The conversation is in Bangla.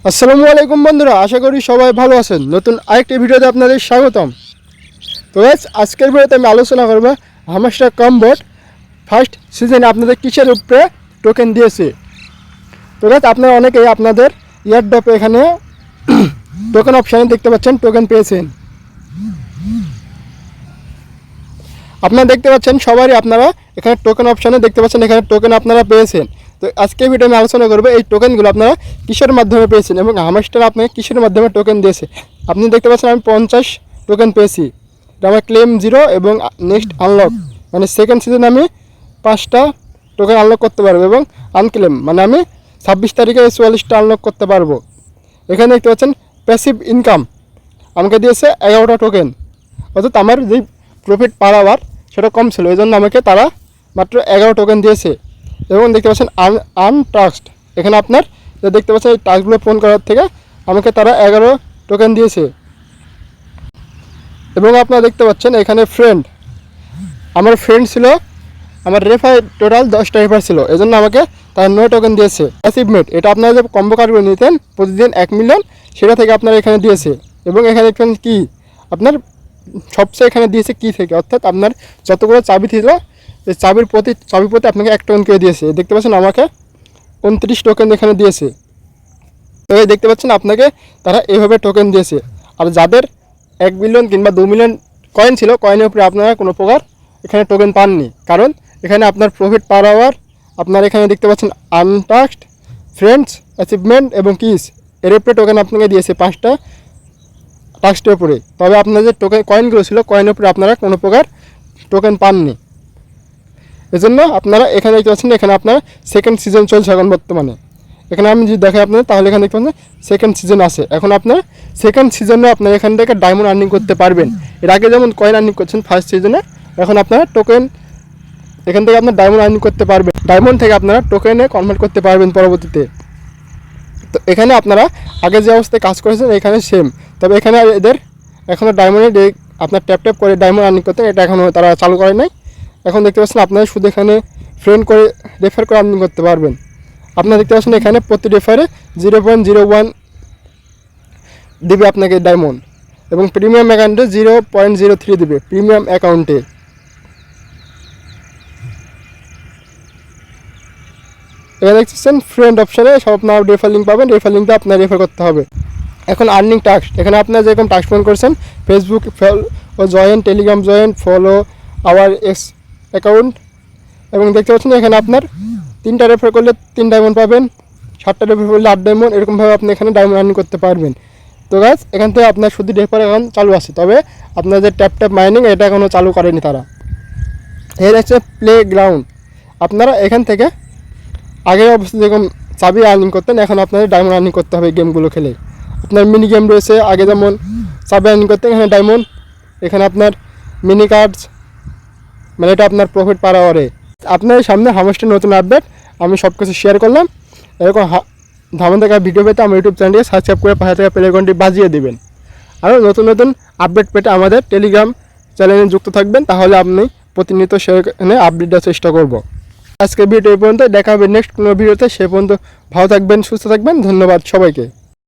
আসসালামু আলাইকুম বন্ধুরা, আশা করি সবাই ভালো আছেন। নতুন আরেকটি ভিডিওতে আপনাদের স্বাগতম। তো গাইস, আজকের ভিডিওতে আমি আলোচনা করব হামস্টার কম্বোট ফার্স্ট সিজনে আপনাদের কিসের উপরে টোকেন দিয়েছে। তো গাইস, আপনারা অনেকেই আপনাদের ইয়ারড্রপে এখানে টোকেন অপশানে দেখতে পাচ্ছেন টোকেন পেয়েছেন। আপনারা দেখতে পাচ্ছেন সবারই আপনারা এখানে টোকেন অপশানে দেখতে পাচ্ছেন এখানে টোকেন আপনারা পেয়েছেন। তো আজকে ভিডিও আমি আলোচনা করবো এই টোকেনগুলো আপনারা কিসের মাধ্যমে পেয়েছেন এবং হামস্টার আপনাকে কিসের মাধ্যমে টোকেন দিয়েছে। আপনি দেখতে পাচ্ছেন আমি 50 টোকেন পেয়েছি, এটা আমার ক্লেম 0 এবং নেক্সট আনলক মানে সেকেন্ড সিজনে আমি 5টা টোকেন আনলক করতে পারবো এবং আনক্লেম মানে আমি 26 তারিখে 44টা আনলক করতে পারবো। এখানে দেখতে পাচ্ছেন প্যাসিভ ইনকাম আমাকে দিয়েছে 11টা টোকেন, অর্থাৎ আমার যেই প্রফিট পার আওয়ার সেটা কম ছিল, এই জন্য আমাকে তারা মাত্র 11 টোকেন দিয়েছে। এবং দেখতে পাচ্ছেন আনটাস্কড, এখানে আপনার দেখতে পাচ্ছেন এই টাস্কগুলো পূরণ করার থেকে আমাকে তারা 11 টোকেন দিয়েছে। এবং আপনারা দেখতে পাচ্ছেন এখানে ফ্রেন্ড, আমার ফ্রেন্ড ছিল, আমার রেফার টোটাল 10টা রেফার ছিল, এই জন্য আমাকে তারা 9 টোকেন দিয়েছে। অ্যাচিভমেন্ট, এটা আপনারা যে কম্বো কার্ডগুলো নিতেন প্রতিদিন 1 মিলিয়ন, সেটা থেকে আপনারা এখানে দিয়েছে। এবং এখানে দেখবেন কি আপনার সবচেয়ে এখানে দিয়েছে কি থেকে, অর্থাৎ আপনার যতগুলো চাবি ছিল এই চাবি প্রতি আপনাকে 1 টোকেন করে দিয়েছে। দেখতে পাচ্ছেন আমাকে 29 টোকেন এখানে দিয়েছে। তো এই দেখতে পাচ্ছেন আপনাকে তারা এইভাবে টোকেন দিয়েছে। আর যাদের 1 মিলিয়ন কিংবা 2 মিলিয়ন কয়েন ছিল, কয়েনের উপরে আপনারা কোনো প্রকার এখানে টোকেন পাননি, কারণ এখানে আপনার প্রফিট পার আওয়ার আপনার এখানে দেখতে পাচ্ছেন আনটাস্কড, ফ্রেন্ডস, অ্যাচিভমেন্ট এবং কিস এর উপরে টোকেন আপনাকে দিয়েছে 5টা টাস্কের উপরে। তবে আপনার যে টোকেন কয়েনগুলো ছিল কয়েনের উপরে আপনারা কোনো প্রকার টোকেন পাননি। এজন্য আপনারা এখানে দেখতে পাচ্ছেন এখানে আপনার সেকেন্ড সিজন চলছে এখন বর্তমানে। এখানে আমি যদি দেখাই আপনাদের, তাহলে এখানে দেখতে পাচ্ছেন সেকেন্ড সিজন আছে। এখন আপনার সেকেন্ড সিজনে আপনার এখান থেকে ডায়মন্ড আর্নিং করতে পারবেন। এর আগে যেমন কয়েন আর্নিং করছেন ফার্স্ট সিজনে, এখন আপনারা টোকেন এখান থেকে আপনার ডায়মন্ড আর্নিং করতে পারবেন। ডায়মন্ড থেকে আপনারা টোকেনে কনভার্ট করতে পারবেন পরবর্তীতে। তো এখানে আপনারা আগে যে অবস্থায় কাজ করেছেন এখানে সেম, তবে এখানে এদের এখনও ডায়মন্ডে আপনার ট্যাপ করে ডায়মন্ড আর্নিং করতেন, এটা এখনও তারা চালু করে নাই। এখন দেখতে পাচ্ছেন আপনারা শুধু এখানে ফ্রেন্ড করে রেফার করে আর্নিং করতে পারবেন। আপনারা দেখতে পাচ্ছেন এখানে প্রতি রেফারে 0.01 দিবে আপনাকে ডায়মন্ড, এবং প্রিমিয়াম অ্যাকাউন্টে 0.03 দিবে প্রিমিয়াম অ্যাকাউন্টে। এখানে দেখছেন ফ্রেন্ড অপশানে সব আপনার রেফার লিঙ্ক পাবেন, রেফার লিঙ্কটা আপনার রেফার করতে হবে। এখন আর্নিং টাস্ক, এখানে আপনারা যেরকম টাস্ক পূরণ করছেন ফেসবুক ও join, Telegram join, follow our X account, এবং দেখতে পাচ্ছেন এখানে আপনার 3টা রেফার করলে 3 ডায়মন্ড পাবেন, 7টা রেফার করলে 8 ডায়মন্ড, এরকমভাবে আপনি এখানে ডায়মন্ড আর্নিং করতে পারবেন। তো গাইস, এখান থেকে আপনার শুধু রেফার এখন চালু আছে, তবে আপনার যে ট্যাপ মাইনিং এটা এখনও চালু করেনি তারা। এর হচ্ছে প্লে গ্রাউন্ড, আপনারা এখান থেকে আগের অবস্থা যেরকম চাবি আর্নিং করতেন, এখন আপনাদের ডায়মন্ড আর্নিং করতে হবে গেমগুলো খেলে। আপনার মিনি গেম রয়েছে, আগে যেমন চাবি আর্নিং করতেন, এখানে ডায়মন্ড, এখানে আপনার মিনি কার্ডস, মানে এটা আপনার প্রফিট পার আওয়ারে। আপনার সামনে হামস্টার নতুন আপডেট আমি সব কিছু শেয়ার করলাম। এরকম ধামাকা ভিডিও পেতে আমার ইউটিউব চ্যানেলটি সাবস্ক্রাইব করে পাশে থাকা বেল আইকনটি বাজিয়ে দেবেন। আরও নতুন নতুন আপডেট পেতে আমাদের টেলিগ্রাম চ্যানেলে যুক্ত থাকবেন, তাহলে আপনি প্রতিনিয়ত সেখানে আপডেট দেওয়ার চেষ্টা করব। আজকে ভিডিও এই পর্যন্ত, দেখা হবে নেক্সট কোনো ভিডিওতে। সে পর্যন্ত ভালো থাকবেন, সুস্থ থাকবেন, ধন্যবাদ সবাইকে।